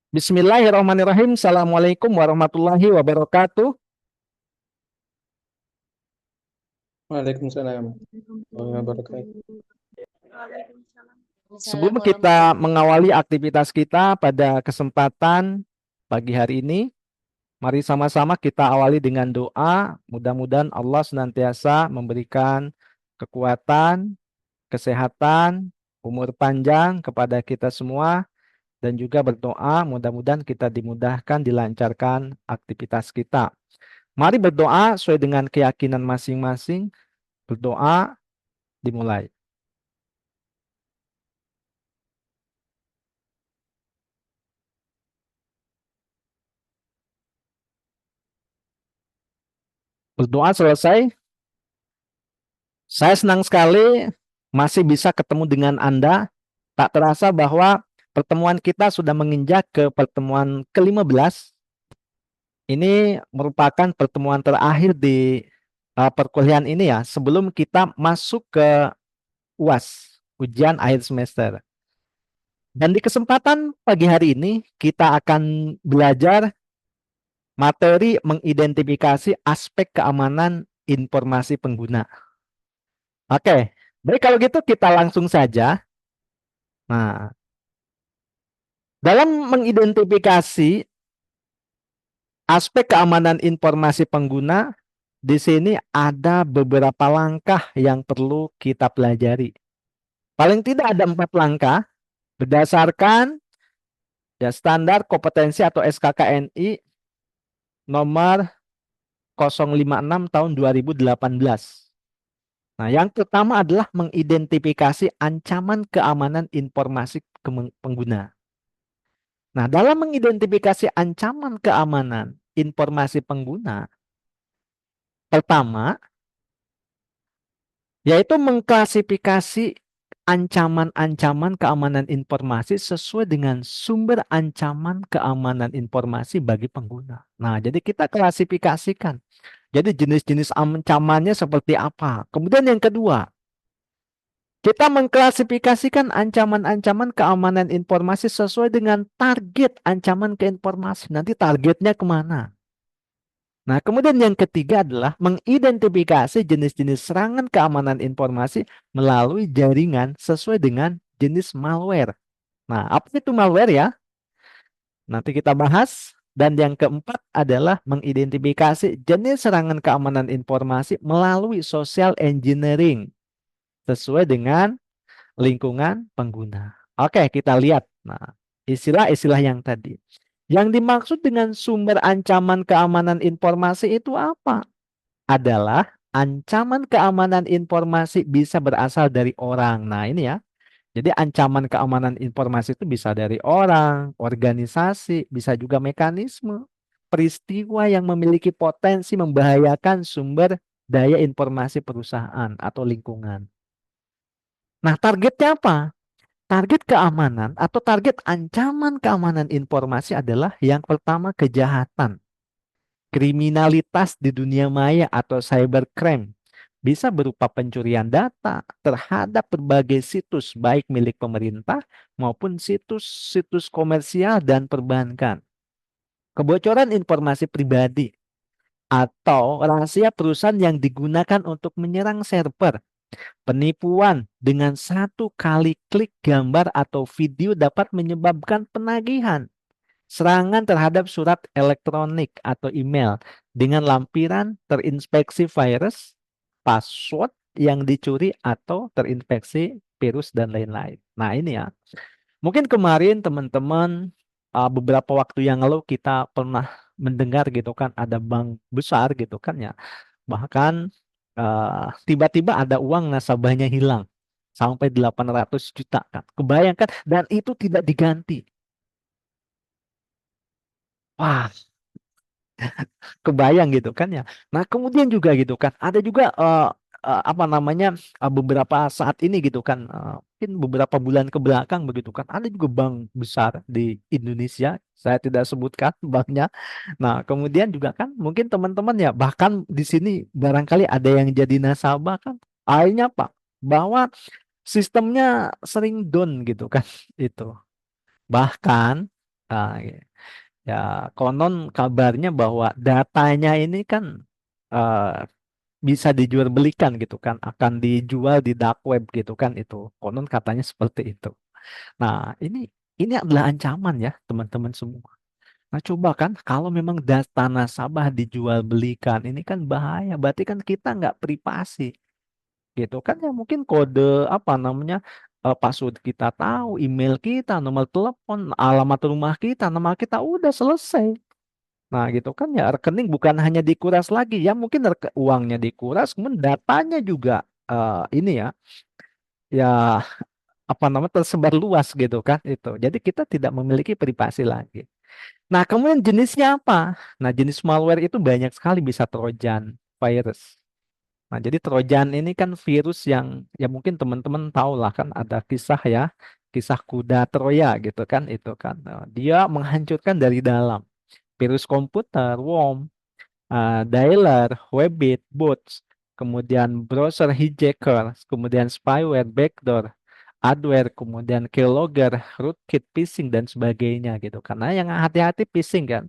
Bismillahirrahmanirrahim. Assalamualaikum warahmatullahi wabarakatuh. Waalaikumsalam warahmatullahi wabarakatuh. Sebelum kita mengawali aktivitas kita pada kesempatan pagi hari ini, mari sama-sama kita awali dengan doa. Mudah-mudahan Allah senantiasa memberikan kekuatan, kesehatan, umur panjang kepada kita semua, dan juga berdoa mudah-mudahan kita dimudahkan, dilancarkan aktivitas kita. Mari berdoa sesuai dengan keyakinan masing-masing. Berdoa dimulai. Berdoa selesai. Saya senang sekali masih bisa ketemu dengan Anda. Tak terasa bahwa pertemuan kita sudah menginjak ke pertemuan ke-15. Ini merupakan pertemuan terakhir di perkuliahan ini ya, sebelum kita masuk ke UAS, ujian akhir semester. Dan di kesempatan pagi hari ini, kita akan belajar materi mengidentifikasi aspek keamanan informasi pengguna. Oke, baik kalau gitu kita langsung saja. Nah, dalam mengidentifikasi aspek keamanan informasi pengguna, di sini ada beberapa langkah yang perlu kita pelajari. Paling tidak ada 4 langkah berdasarkan ya standar kompetensi atau SKKNI nomor 056 tahun 2018. Nah, yang pertama adalah mengidentifikasi ancaman keamanan informasi pengguna. Nah, dalam mengidentifikasi ancaman keamanan informasi pengguna, pertama, yaitu mengklasifikasi ancaman-ancaman keamanan informasi sesuai dengan sumber ancaman keamanan informasi bagi pengguna. Nah, jadi kita klasifikasikan. Jadi jenis-jenis ancamannya seperti apa. Kemudian yang kedua, kita mengklasifikasikan ancaman-ancaman keamanan informasi sesuai dengan target ancaman ke informasi. Nanti targetnya kemana? Nah, kemudian yang ketiga adalah mengidentifikasi jenis-jenis serangan keamanan informasi melalui jaringan sesuai dengan jenis malware. Nah, apa itu malware ya? Nanti kita bahas. Dan yang keempat adalah mengidentifikasi jenis serangan keamanan informasi melalui social engineering sesuai dengan lingkungan pengguna. Oke, kita lihat. Nah, istilah-istilah yang tadi. Yang dimaksud dengan sumber ancaman keamanan informasi itu apa? Adalah ancaman keamanan informasi bisa berasal dari orang. Nah, ini ya. Jadi ancaman keamanan informasi itu bisa dari orang, organisasi, bisa juga mekanisme, peristiwa yang memiliki potensi membahayakan sumber daya informasi perusahaan atau lingkungan. Nah, targetnya apa? Target keamanan atau target ancaman keamanan informasi adalah yang pertama kejahatan. Kriminalitas di dunia maya atau cybercrime bisa berupa pencurian data terhadap berbagai situs baik milik pemerintah maupun situs-situs komersial dan perbankan. Kebocoran informasi pribadi atau rahasia perusahaan yang digunakan untuk menyerang server. Penipuan dengan satu kali klik gambar atau video dapat menyebabkan penagihan. Serangan terhadap surat elektronik atau email dengan lampiran terinfeksi virus, password yang dicuri atau terinfeksi virus dan lain-lain. Nah, ini ya. Mungkin kemarin teman-teman beberapa waktu yang lalu kita pernah mendengar gitu kan ada bank besar gitu kan ya. Bahkan tiba-tiba ada uang nasabahnya hilang sampai 800 juta kan. Kebayangkan dan itu tidak diganti. Wah, kebayang gitu kan ya. Nah, kemudian juga gitu kan, ada juga apa namanya beberapa saat ini gitu kan, mungkin beberapa bulan ke belakang begitu kan, ada juga bank besar di Indonesia. Saya tidak sebutkan banknya. Nah, kemudian juga kan, mungkin teman-teman ya, bahkan di sini barangkali ada yang jadi nasabah kan. Akhirnya Pak, bahwa sistemnya sering down gitu kan, itu. Bahkan Nah, ya konon kabarnya bahwa datanya ini kan eh, bisa dijual belikan gitu kan, akan dijual di dark web gitu kan itu. Konon katanya seperti itu. Nah, ini adalah ancaman ya, teman-teman semua. Nah, coba kan kalau memang data nasabah dijual belikan, ini kan bahaya. Berarti kan kita nggak privasi gitu kan ya, mungkin kode apa namanya password kita tahu, email kita, nomor telepon, alamat rumah kita, nama kita udah selesai. Nah, gitu kan ya, rekening bukan hanya dikuras lagi ya, mungkin uangnya dikuras, kemudian datanya juga ini ya apa namanya tersebar luas gitu kan itu. Jadi kita tidak memiliki privasi lagi. Nah, kemudian jenisnya apa? Nah, jenis malware itu banyak sekali, bisa Trojan, virus. Nah, jadi Trojan ini kan virus yang ya mungkin teman-teman tahu lah kan, ada kisah ya, kisah kuda Troya gitu kan itu kan. Nah, dia menghancurkan dari dalam. Virus komputer, worm, dialer, Webbit, bots, kemudian browser hijacker, kemudian spyware, backdoor, adware, kemudian keylogger, rootkit, phishing dan sebagainya gitu. Karena yang hati-hati phishing kan.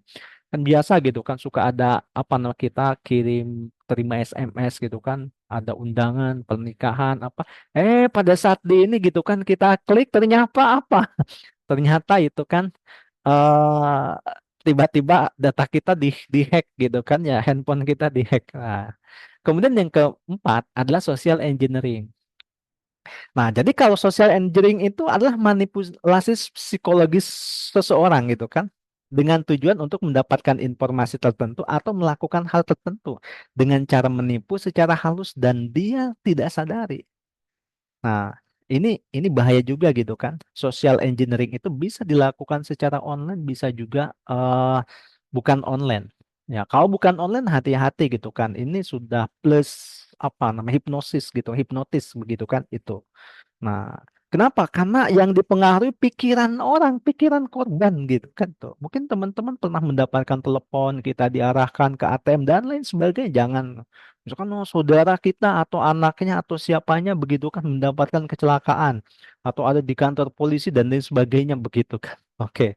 Kan biasa gitu kan, suka ada apa nama, kita kirim terima SMS gitu kan, ada undangan pernikahan apa. Pada saat di ini gitu kan kita klik, ternyata apa? Ternyata itu kan eh tiba-tiba data kita dihack gitu kan ya, handphone kita dihack. Nah, kemudian yang keempat adalah social engineering. Nah, jadi kalau social engineering itu adalah manipulasi psikologis seseorang gitu kan, dengan tujuan untuk mendapatkan informasi tertentu atau melakukan hal tertentu dengan cara menipu secara halus dan dia tidak sadari. Nah, ini bahaya juga gitu kan. Social engineering itu bisa dilakukan secara online, bisa juga bukan online. Ya, kalau bukan online hati-hati gitu kan. Ini sudah plus apa namanya, hipnosis gitu, hipnotis begitu kan itu. Nah, kenapa? Karena yang dipengaruhi pikiran orang, pikiran korban gitu kan tuh. Mungkin teman-teman pernah mendapatkan telepon, kita diarahkan ke ATM dan lain sebagainya. Jangan, misalkan saudara kita atau anaknya atau siapanya begitu kan mendapatkan kecelakaan atau ada di kantor polisi dan lain sebagainya begitu kan. Oke.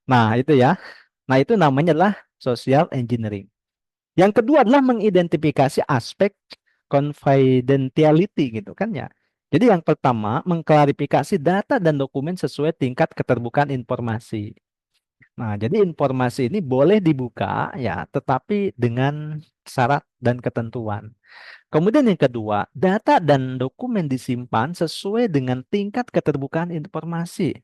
Nah, itu ya. Nah, itu namanya adalah social engineering. Yang kedua adalah mengidentifikasi aspek confidentiality gitu kan ya. Jadi yang pertama, mengklarifikasi data dan dokumen sesuai tingkat keterbukaan informasi. Nah, jadi informasi ini boleh dibuka ya, tetapi dengan syarat dan ketentuan. Kemudian yang kedua, data dan dokumen disimpan sesuai dengan tingkat keterbukaan informasi.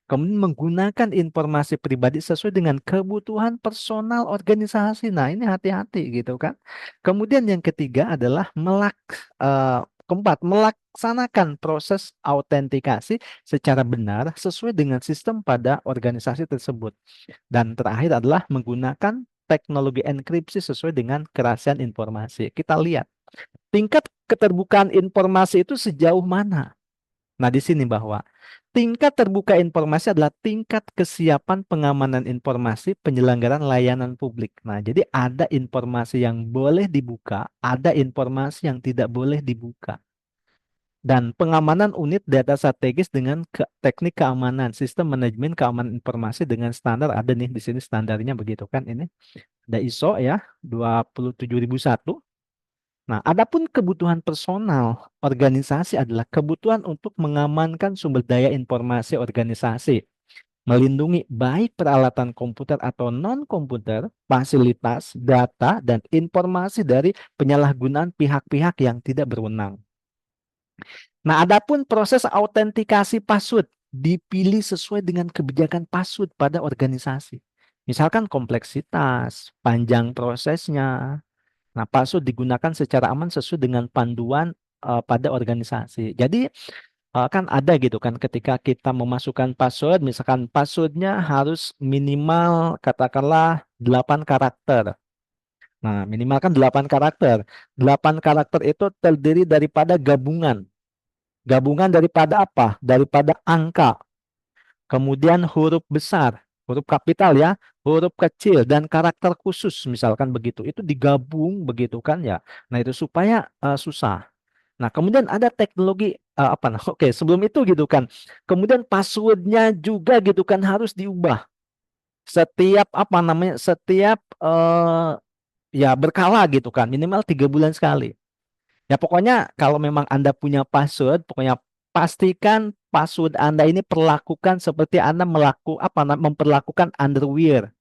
Kemudian menggunakan informasi pribadi sesuai dengan kebutuhan personal organisasi. Nah, ini hati-hati gitu kan. Kemudian yang ketiga adalah keempat, melaksanakan proses autentikasi secara benar sesuai dengan sistem pada organisasi tersebut. Dan terakhir adalah menggunakan teknologi enkripsi sesuai dengan kerahasiaan informasi. Kita lihat tingkat keterbukaan informasi itu sejauh mana. Nah, di sini bahwa tingkat terbuka informasi adalah tingkat kesiapan pengamanan informasi penyelenggaraan layanan publik. Nah, jadi ada informasi yang boleh dibuka, ada informasi yang tidak boleh dibuka. Dan pengamanan unit data strategis dengan teknik keamanan, sistem manajemen keamanan informasi dengan standar ada nih di sini standarnya begitu kan ini. Ada ISO ya 27001. Nah, adapun kebutuhan personal organisasi adalah kebutuhan untuk mengamankan sumber daya informasi organisasi, melindungi baik peralatan komputer atau non-komputer, fasilitas, data, dan informasi dari penyalahgunaan pihak-pihak yang tidak berwenang. Nah, adapun proses autentikasi password dipilih sesuai dengan kebijakan password pada organisasi. Misalkan kompleksitas, panjang prosesnya. Nah, password digunakan secara aman sesuai dengan panduan pada organisasi. Jadi kan ada gitu kan ketika kita memasukkan password, misalkan passwordnya harus minimal katakanlah 8 karakter. Nah, minimal kan 8 karakter. 8 karakter itu terdiri daripada gabungan. Gabungan daripada apa? Daripada angka, kemudian huruf besar, huruf kapital ya, huruf kecil dan karakter khusus misalkan begitu. Itu digabung begitu kan ya. Nah, itu supaya susah. Nah, kemudian ada teknologi apa nah? Oke, sebelum itu gitu kan. Kemudian passwordnya juga gitu kan harus diubah. setiap apa namanya, setiap ya berkala gitu kan, minimal 3 bulan sekali. Ya pokoknya kalau memang Anda punya password, pokoknya pastikan password Anda ini perlakukan seperti Anda memperlakukan underwear.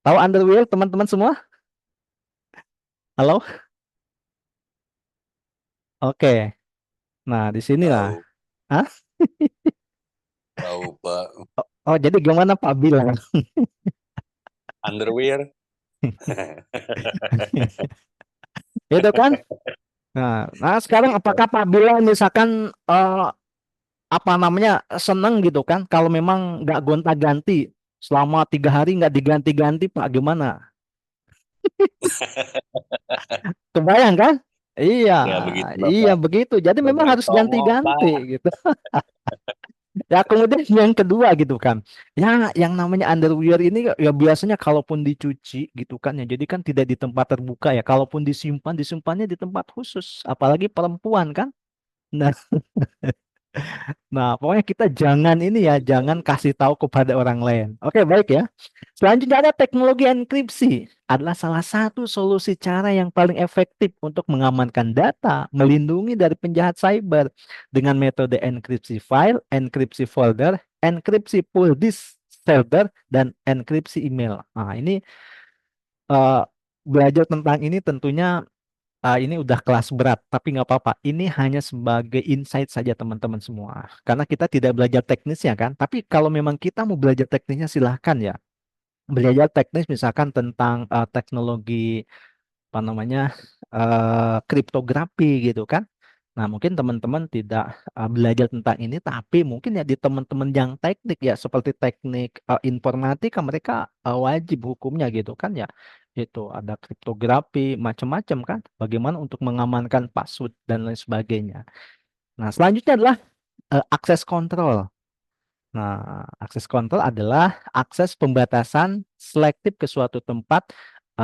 Tahu underwear teman-teman semua? Halo? Oke. Nah, di sinilah. Tahu, Hah? tahu Pak. Oh, jadi gimana Pak bilang? Underwear. Itu kan? Nah, sekarang apakah Pak bilang misalkan apa namanya seneng gitu kan? Kalau memang nggak gonta-ganti selama 3 hari nggak diganti-ganti Pak gimana? Kebayang kan? Iya, Nggak begitu iya Bapak. begitu. Jadi memang Bener harus tongol ganti-ganti Pak. gitu. Ya kemudian yang kedua gitu kan, ya yang namanya underwear ini ya biasanya kalaupun dicuci gitu kan ya, jadi kan tidak di tempat terbuka ya. Kalaupun disimpannya di tempat khusus, apalagi perempuan kan. Nah, nah, pokoknya kita jangan ini ya, jangan kasih tahu kepada orang lain. Oke, baik ya. Selanjutnya ada teknologi enkripsi. Adalah salah satu solusi cara yang paling efektif untuk mengamankan data, melindungi dari penjahat cyber dengan metode enkripsi file, enkripsi folder, enkripsi full disk server, dan enkripsi email. Nah, ini eh, belajar tentang ini tentunya ini udah kelas berat, tapi nggak apa-apa. Ini hanya sebagai insight saja teman-teman semua. Karena kita tidak belajar teknisnya kan. Tapi kalau memang kita mau belajar teknisnya silahkan ya. Belajar teknis misalkan tentang teknologi apa namanya kriptografi gitu kan. Nah, mungkin teman-teman tidak belajar tentang ini, tapi mungkin ya di teman-teman yang teknik ya seperti teknik informatika mereka wajib hukumnya gitu kan ya. Itu ada kriptografi macam-macam kan. Bagaimana untuk mengamankan password dan lain sebagainya. Nah, selanjutnya adalah akses kontrol. Nah, akses kontrol adalah akses pembatasan selektif ke suatu tempat,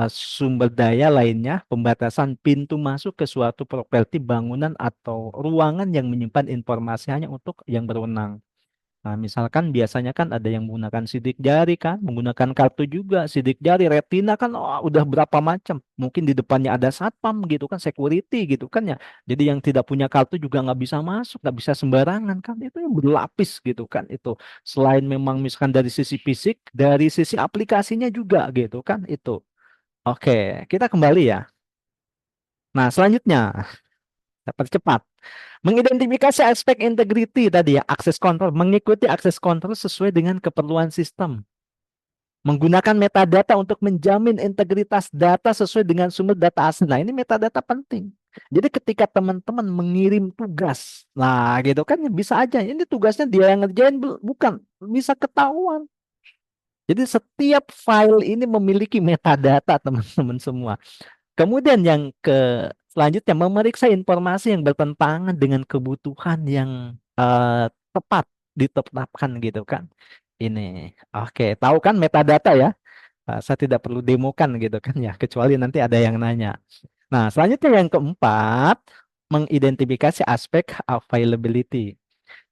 sumber daya lainnya, pembatasan pintu masuk ke suatu properti bangunan atau ruangan yang menyimpan informasi hanya untuk yang berwenang. Nah, misalkan biasanya kan ada yang menggunakan sidik jari kan, menggunakan kartu juga, sidik jari, retina kan, udah berapa macam. Mungkin di depannya ada satpam gitu kan, security gitu kan ya. Jadi yang tidak punya kartu juga nggak bisa masuk, nggak bisa sembarangan kan. Itu yang berlapis gitu kan itu. Selain memang misalkan dari sisi fisik, dari sisi aplikasinya juga gitu kan itu. Oke, kita kembali ya. Nah, selanjutnya, percepat. Mengidentifikasi aspek integrity tadi ya, akses kontrol, mengikuti akses kontrol sesuai dengan keperluan sistem. Menggunakan metadata untuk menjamin integritas data sesuai dengan sumber data asli. Nah, ini metadata penting. Jadi ketika teman-teman mengirim tugas, nah gitu kan bisa aja. Ini tugasnya dia yang ngerjain, bukan. Bisa ketahuan. Jadi setiap file ini memiliki metadata teman-teman semua. Kemudian yang selanjutnya memeriksa informasi yang bertentangan dengan kebutuhan yang tepat ditetapkan gitu kan. Ini, oke, tahu kan metadata ya? Saya tidak perlu demokan gitu kan ya, kecuali nanti ada yang nanya. Nah, selanjutnya yang keempat, mengidentifikasi aspek availability.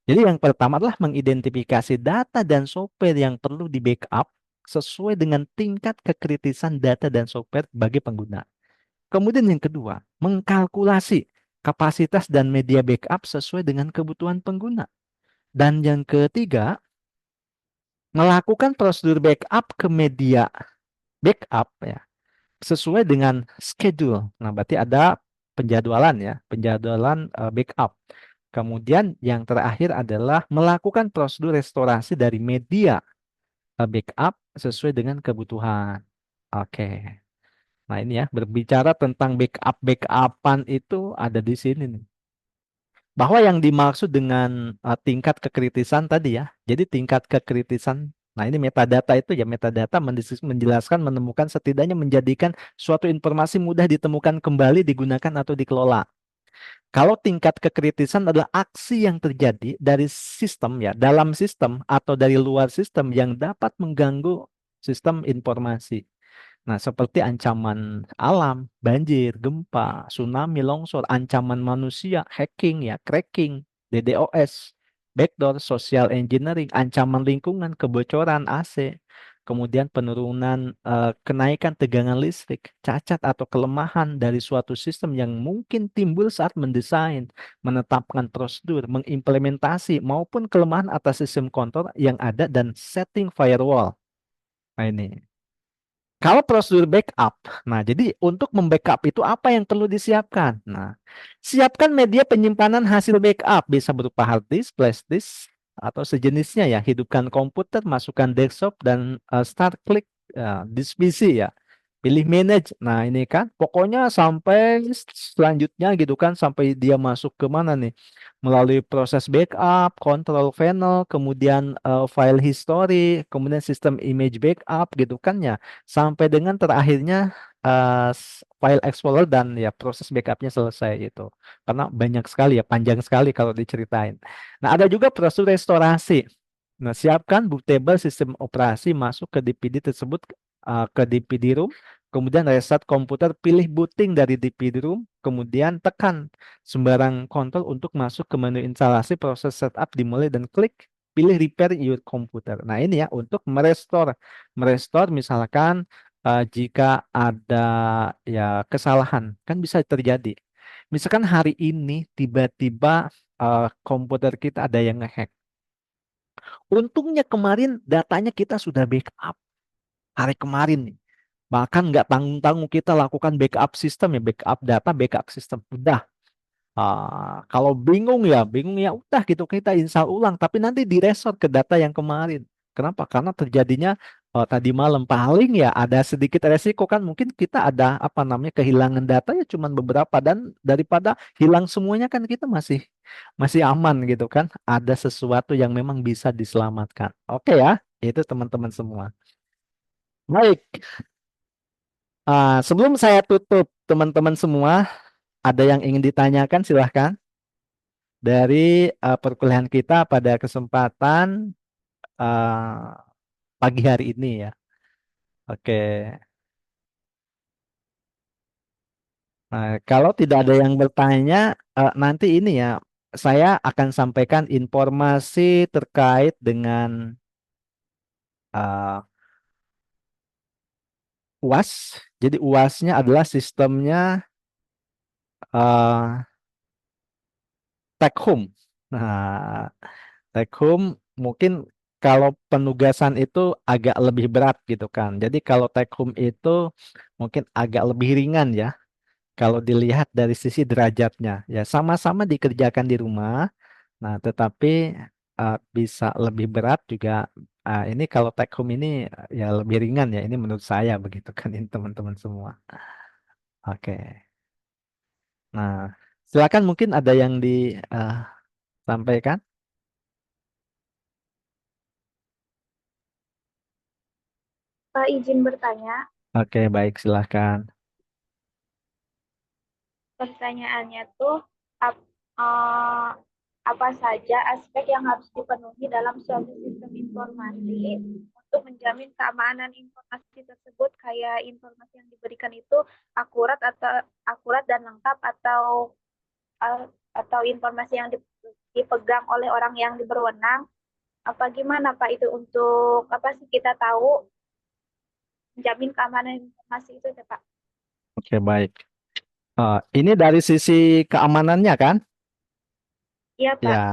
Jadi yang pertama adalah mengidentifikasi data dan software yang perlu di backup sesuai dengan tingkat kekritisan data dan software bagi pengguna. Kemudian yang kedua, mengkalkulasi kapasitas dan media backup sesuai dengan kebutuhan pengguna. Dan yang ketiga, melakukan prosedur backup ke media backup ya sesuai dengan schedule. Nah, berarti ada penjadwalan ya, penjadwalan backup. Kemudian yang terakhir adalah melakukan prosedur restorasi dari media backup sesuai dengan kebutuhan. Oke. Nah, ini ya, berbicara tentang backupan itu ada di sini nih. Bahwa yang dimaksud dengan tingkat kekritisan tadi ya. Jadi tingkat kekritisan, nah ini metadata itu ya, metadata menjelaskan, menemukan, setidaknya menjadikan suatu informasi mudah ditemukan kembali, digunakan atau dikelola. Kalau tingkat kekritisan adalah aksi yang terjadi dari sistem ya, dalam sistem atau dari luar sistem yang dapat mengganggu sistem informasi. Nah, seperti ancaman alam, banjir, gempa, tsunami, longsor, ancaman manusia, hacking ya, cracking, DDoS, backdoor, social engineering, ancaman lingkungan, kebocoran AC. kemudian penurunan kenaikan tegangan listrik, cacat atau kelemahan dari suatu sistem yang mungkin timbul saat mendesain, menetapkan prosedur, mengimplementasi maupun kelemahan atas sistem kontrol yang ada dan setting firewall. Nah, ini. Kalau prosedur backup, nah jadi untuk membackup itu apa yang perlu disiapkan? Nah, siapkan media penyimpanan hasil backup, bisa berupa hard disk, flash disk, atau sejenisnya ya. Hidupkan komputer, masukkan desktop dan start klik disk PC ya. Pilih manage. Nah, ini kan pokoknya sampai selanjutnya gitu kan sampai dia masuk ke mana nih? Melalui proses backup, control panel, kemudian file history, kemudian sistem image backup gitu kan ya. Sampai dengan terakhirnya file explorer dan ya proses backupnya selesai itu. Karena banyak sekali ya, panjang sekali kalau diceritain. Nah, ada juga proses restorasi. Nah, siapkan bootable sistem operasi masuk ke DPD tersebut ke DPD room, kemudian reset komputer, pilih booting dari DPD room, kemudian tekan sembarang kontrol untuk masuk ke menu instalasi, proses setup dimulai dan klik pilih repair your computer. Nah, ini ya untuk merestore misalkan jika ada ya kesalahan kan bisa terjadi. Misalkan hari ini tiba-tiba komputer kita ada yang ngehack. Untungnya kemarin datanya kita sudah backup hari kemarin nih. Bahkan nggak tanggung-tanggung kita lakukan backup sistem ya, backup data, backup sistem. Udah. Kalau bingung ya udah gitu kita install ulang. Tapi nanti direstore ke data yang kemarin. Kenapa? Karena terjadinya tadi malam paling ya ada sedikit resiko kan mungkin kita ada apa namanya kehilangan data ya cuman beberapa dan daripada hilang semuanya kan kita masih masih aman gitu kan. Ada sesuatu yang memang bisa diselamatkan. Oke ya, itu teman-teman semua. Baik, sebelum saya tutup teman-teman semua, ada yang ingin ditanyakan silahkan dari perkuliahan kita pada kesempatan eh, pagi hari ini ya. Oke. Nah, kalau tidak ada yang bertanya, nanti ini ya, saya akan sampaikan informasi terkait dengan eh, UAS. Jadi UASnya adalah sistemnya eh, take home. Nah, take home mungkin kalau penugasan itu agak lebih berat gitu kan. Jadi kalau take home itu mungkin agak lebih ringan ya. Kalau dilihat dari sisi derajatnya, ya sama-sama dikerjakan di rumah. Nah, tetapi bisa lebih berat juga. Ini kalau take home ini ya lebih ringan ya. Ini menurut saya begitu kan ini teman-teman semua. Oke. Nah, silakan mungkin ada yang disampaikan. Pak izin bertanya, Oke, baik silahkan. pertanyaannya tuh ap- eh, apa saja aspek yang harus dipenuhi dalam suatu sistem informasi untuk menjamin keamanan informasi tersebut, kayak informasi yang diberikan itu akurat dan lengkap, eh, atau informasi yang dipegang oleh orang yang berwenang, apa gimana Pak itu untuk apa sih kita tahu menjamin keamanan informasi itu ya Pak? Oke, baik. Ini dari sisi keamanannya kan? Iya Pak. Ya,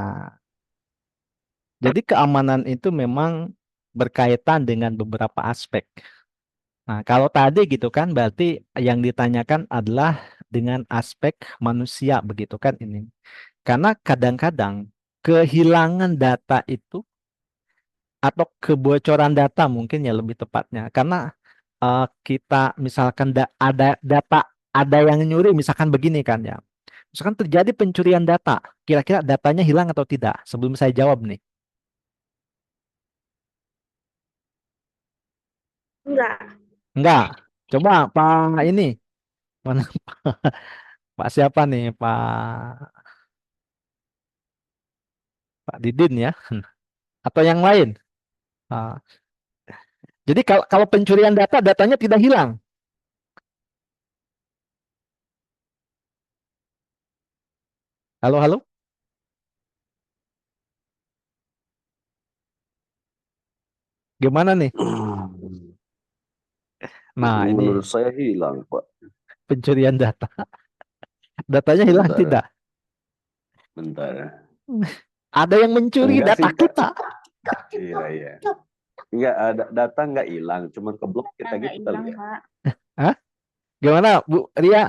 jadi keamanan itu memang berkaitan dengan beberapa aspek. Nah, kalau tadi gitu kan, berarti yang ditanyakan adalah dengan aspek manusia, begitu kan ini. Karena kadang-kadang kehilangan data itu atau kebocoran data mungkin ya lebih tepatnya. Karena kita misalkan ada data, ada yang nyuri, misalkan begini kan ya. Misalkan terjadi pencurian data, kira-kira datanya hilang atau tidak? Sebelum saya jawab nih. Enggak. Enggak. Coba Pak ini, mana Pak siapa nih? Pak Didin ya, atau yang lain? Ah, jadi kalau pencurian data, datanya tidak hilang. Halo, halo, gimana nih? Nah, ini Menurut saya hilang, Pak. pencurian data. Datanya hilang Bentar, tidak? bentar. Ada yang mencuri Enggak sih, data Pak. kita. Iya, iya. Enggak ada data nggak hilang, cuman keblok Data kita nggak gitu kali hilang, ya. Pak. Hah? Gimana, Bu Ria?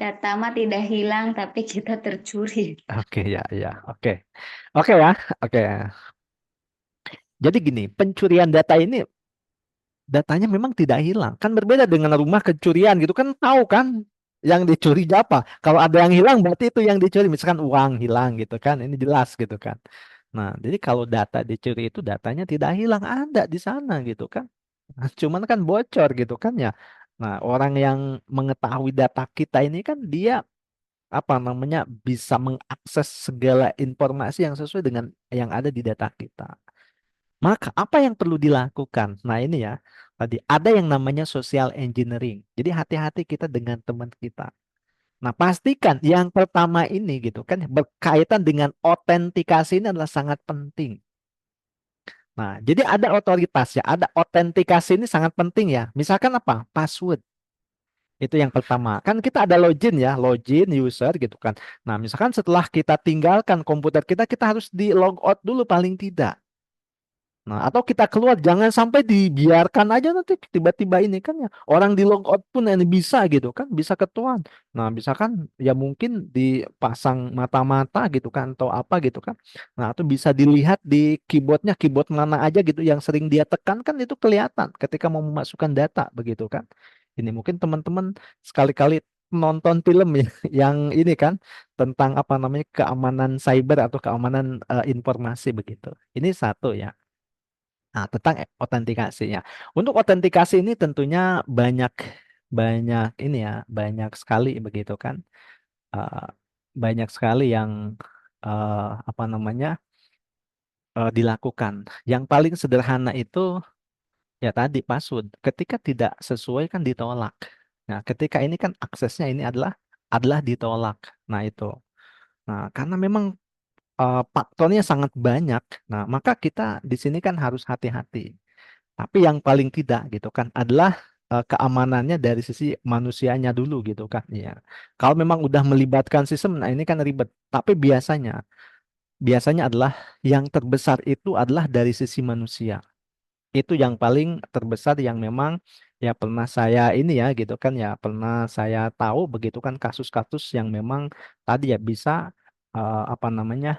Data mah tidak hilang, tapi kita tercuri. Oke, ya, ya. Oke. Oke ya. Oke. Jadi gini, pencurian data ini datanya memang tidak hilang. Kan berbeda dengan rumah kecurian gitu kan tahu kan yang dicuri apa. Kalau ada yang hilang berarti itu yang dicuri. Misalkan uang hilang gitu kan. Ini jelas gitu kan. Nah, jadi kalau data dicuri itu datanya tidak hilang, ada di sana gitu kan. Cuman kan bocor gitu kan ya. Nah, orang yang mengetahui data kita ini kan dia apa namanya bisa mengakses segala informasi yang sesuai dengan yang ada di data kita. Maka apa yang perlu dilakukan? Nah, ini ya. Tadi ada yang namanya social engineering. Jadi hati-hati kita dengan teman kita. Nah, pastikan yang pertama ini gitu kan berkaitan dengan otentikasi ini adalah sangat penting. Nah, jadi ada otoritas ya, ada otentikasi ini sangat penting ya. Misalkan apa? Password. Itu yang pertama. Kan kita ada login ya, login user gitu kan. Nah, misalkan setelah kita tinggalkan komputer kita, kita harus di log out dulu paling tidak. Nah, atau kita keluar, jangan sampai dibiarkan aja nanti tiba-tiba ini kan ya. Orang di log out pun ini bisa gitu kan, bisa ketuan. Nah, bisa kan ya mungkin dipasang mata-mata gitu kan atau apa gitu kan. Nah, itu bisa dilihat di keyboardnya, keyboard mana aja gitu yang sering dia tekan kan itu kelihatan ketika mau memasukkan data begitu kan. Ini mungkin teman-teman sekali-kali nonton film ya yang ini kan tentang apa namanya keamanan cyber atau keamanan informasi begitu. Ini satu ya. Nah, tentang otentikasinya. Untuk otentikasi ini tentunya banyak banyak ini ya, banyak sekali begitu kan. Eh, banyak sekali yang apa namanya dilakukan. Yang paling sederhana itu ya tadi password. Ketika tidak sesuai kan ditolak. Nah, ketika ini kan aksesnya ini adalah ditolak. Nah, itu. Nah, karena memang faktornya sangat banyak. Nah, maka kita di sini kan harus hati-hati. Tapi yang paling tidak gitu kan adalah keamanannya dari sisi manusianya dulu gitu kan. Ya. Kalau memang udah melibatkan sistem, nah ini kan ribet. Tapi biasanya adalah yang terbesar itu adalah dari sisi manusia. Itu yang paling terbesar yang memang ya pernah saya ini ya gitu kan ya pernah saya tahu begitu kan kasus-kasus yang memang tadi ya bisa apa namanya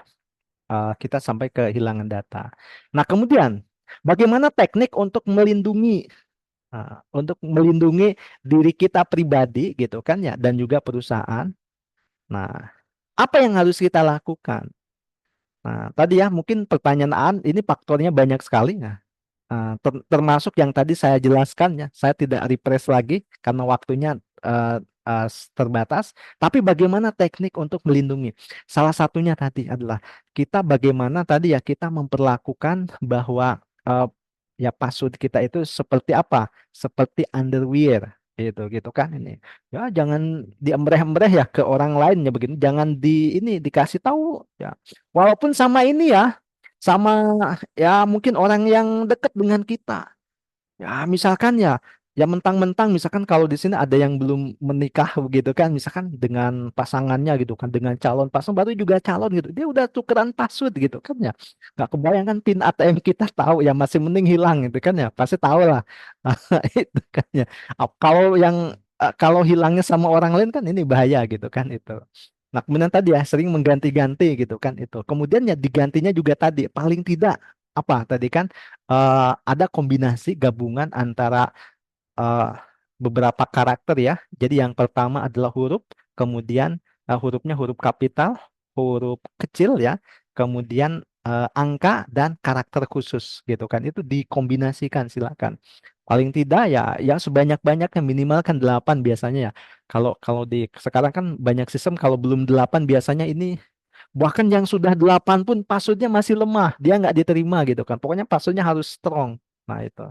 kita sampai kehilangan data. Nah, kemudian bagaimana teknik untuk melindungi diri kita pribadi gitu kan ya dan juga perusahaan. Nah, apa yang harus kita lakukan? Nah, tadi ya mungkin pertanyaan ini faktornya banyak sekali. Nah, termasuk yang tadi saya jelaskan ya, saya tidak refresh lagi karena waktunya eh, terbatas. Tapi bagaimana teknik untuk melindungi? Salah satunya tadi adalah kita bagaimana tadi ya kita memperlakukan bahwa ya password kita itu seperti apa? Seperti underwear gitu gitu kan ini. Ya jangan diembreh-embreh ya ke orang lain ya begini. Jangan ini dikasih tahu ya. Walaupun sama ini ya sama ya mungkin orang yang dekat dengan kita. Ya misalkan ya mentang-mentang misalkan kalau di sini ada yang belum menikah begitu kan, misalkan dengan pasangannya gitu kan, dengan calon pasang baru juga calon gitu, dia udah tukeran password gitu kan ya. Nggak kebayang kan pin ATM kita tahu ya masih mending hilang gitu kan ya, pasti tahu lah. Itu kan ya. Kalau yang kalau hilangnya sama orang lain kan ini bahaya gitu kan itu. Nah, kemudian tadi ya sering mengganti-ganti gitu kan itu. Kemudian ya digantinya juga tadi paling tidak apa tadi kan ada kombinasi gabungan antara eh, beberapa karakter ya. Jadi yang pertama adalah huruf, kemudian hurufnya huruf kapital, huruf kecil ya, kemudian angka dan karakter khusus gitu kan. Itu dikombinasikan silakan. Paling tidak ya ya sebanyak-banyaknya minimal kan 8 biasanya ya. Kalau kalau di sekarang kan banyak sistem kalau belum 8 biasanya ini bahkan yang sudah 8 pun passwordnya masih lemah, dia nggak diterima gitu kan. Pokoknya passwordnya harus strong. Nah itu.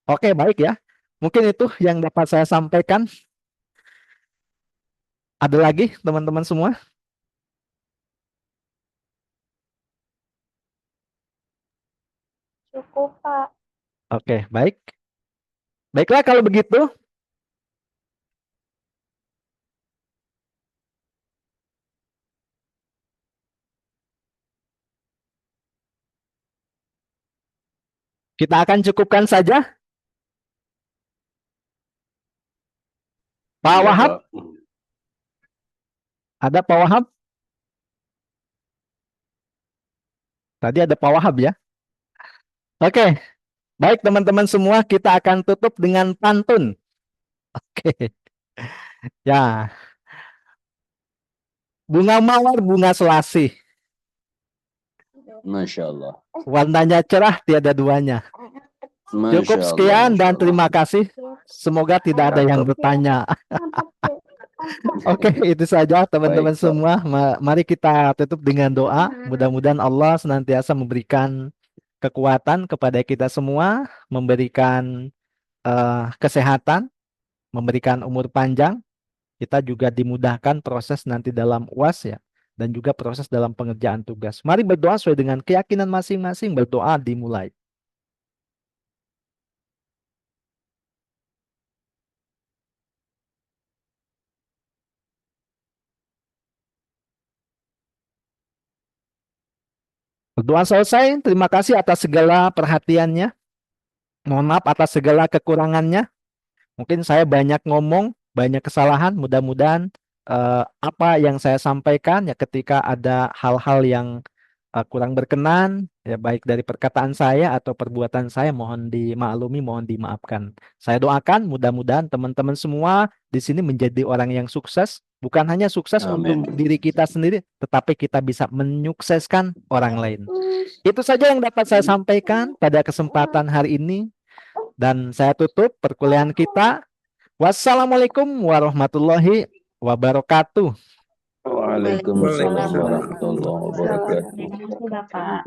Oke, baik ya. Mungkin itu yang dapat saya sampaikan. Ada lagi teman-teman semua? Cukup, Pak. Oke, baik. Baiklah kalau begitu. Kita akan cukupkan saja. Pak Iya, Wahab, Pak. ada Pak Wahab? Tadi ada Pak Wahab ya. Oke, baik teman-teman semua, kita akan tutup dengan pantun. Oke, ya. Bunga mawar, bunga selasih. Masya Allah. Warnanya cerah, tiada duanya. Masya Cukup Allah, sekian Masya dan Allah. terima kasih. Semoga tidak ada yang Cakep. bertanya. Oke, itu saja teman-teman Baik, Pak. semua. Mari kita tutup dengan doa. Mudah-mudahan Allah senantiasa memberikan kekuatan kepada kita semua, memberikan kesehatan, memberikan umur panjang. Kita juga dimudahkan proses nanti dalam UAS ya, dan juga proses dalam pengerjaan tugas. Mari berdoa sesuai dengan keyakinan masing-masing. Berdoa dimulai. Berdoa selesai. Terima kasih atas segala perhatiannya. Mohon maaf atas segala kekurangannya. Mungkin saya banyak ngomong, banyak kesalahan. Mudah-mudahan apa yang saya sampaikan ya ketika ada hal-hal yang kurang berkenan, ya baik dari perkataan saya atau perbuatan saya, mohon dimaklumi, mohon dimaafkan. Saya doakan mudah-mudahan teman-teman semua di sini menjadi orang yang sukses, bukan hanya sukses untuk Amin. diri kita sendiri, tetapi kita bisa menyukseskan orang lain. Itu saja yang dapat saya sampaikan pada kesempatan hari ini. Dan saya tutup perkuliahan kita. Wassalamualaikum warahmatullahi wabarakatuh. Waalaikumsalam warahmatullahi wabarakatuh. Terima kasih Bapak.